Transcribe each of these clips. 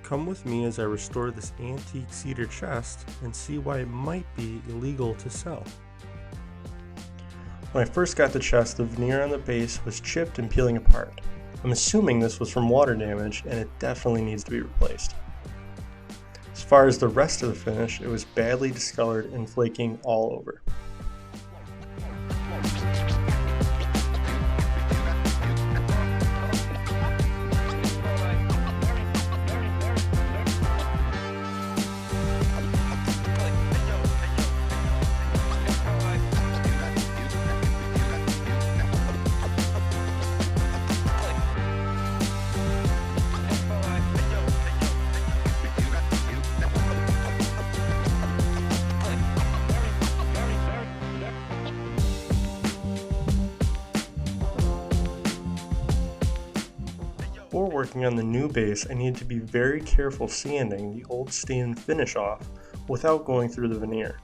Come with me as I restore this antique cedar chest and see why it might be illegal to sell. When I first got the chest, the veneer on the base was chipped and peeling apart. I'm assuming this was from water damage and it definitely needs to be replaced. As far as the rest of the finish, it was badly discolored and flaking all over. Before working on the new base, I needed to be very careful sanding the old stain and finish off without going through the veneer.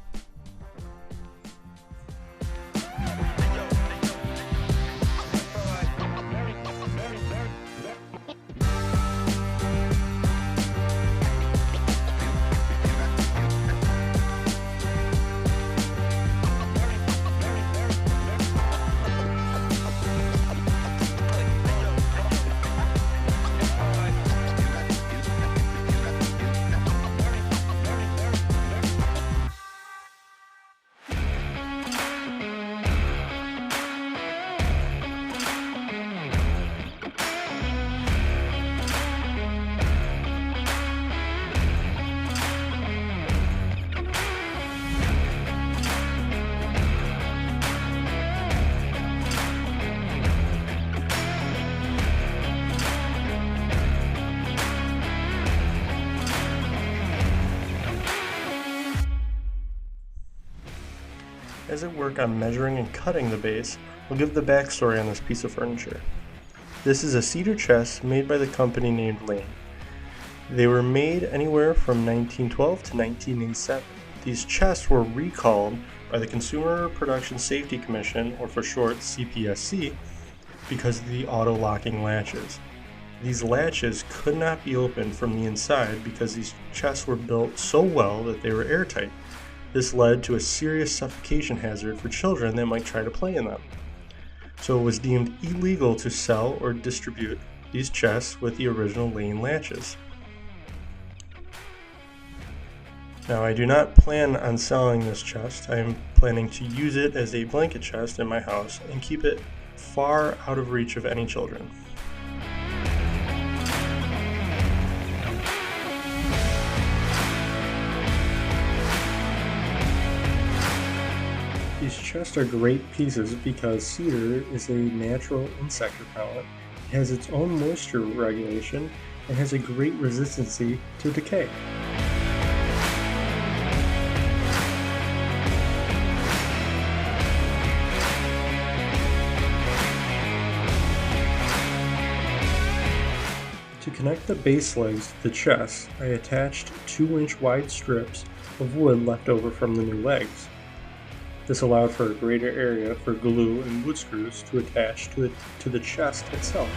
As I work on measuring and cutting the base, I'll give the backstory on this piece of furniture. This is a cedar chest made by the company named Lane. They were made anywhere from 1912 to 1987. These chests were recalled by the Consumer Production Safety Commission, or for short CPSC, because of the auto-locking latches. These latches could not be opened from the inside because these chests were built so well that they were airtight. This led to a serious suffocation hazard for children that might try to play in them. So it was deemed illegal to sell or distribute these chests with the original Lane latches. Now, I do not plan on selling this chest. I am planning to use it as a blanket chest in my house and keep it far out of reach of any children. These chests are great pieces because cedar is a natural insect repellent, it has its own moisture regulation, and has a great resistancy to decay. To connect the base legs to the chest, I attached 2-inch wide strips of wood left over from the new legs. This allowed for a greater area for glue and wood screws to attach to the chest itself.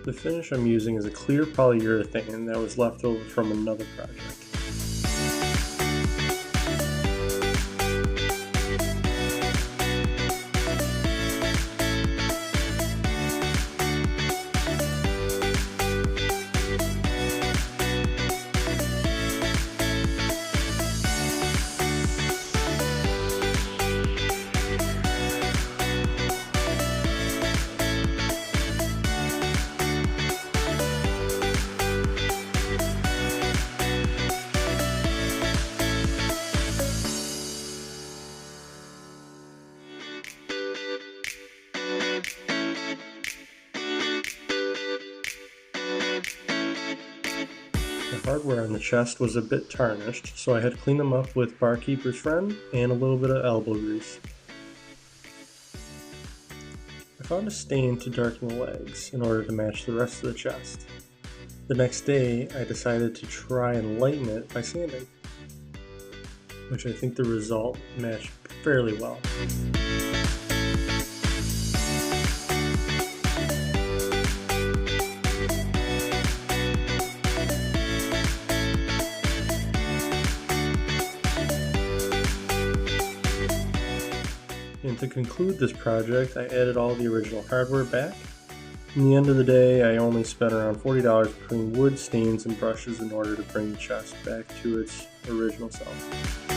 The finish I'm using is a clear polyurethane that was left over from another project. The hardware on the chest was a bit tarnished, so I had to clean them up with Barkeeper's Friend and a little bit of elbow grease. I found a stain to darken the legs in order to match the rest of the chest. The next day, I decided to try and lighten it by sanding, which I think the result matched fairly well. And to conclude this project, I added all the original hardware back. In the end of the day, I only spent around $40 between wood, stains, and brushes in order to bring the chest back to its original self.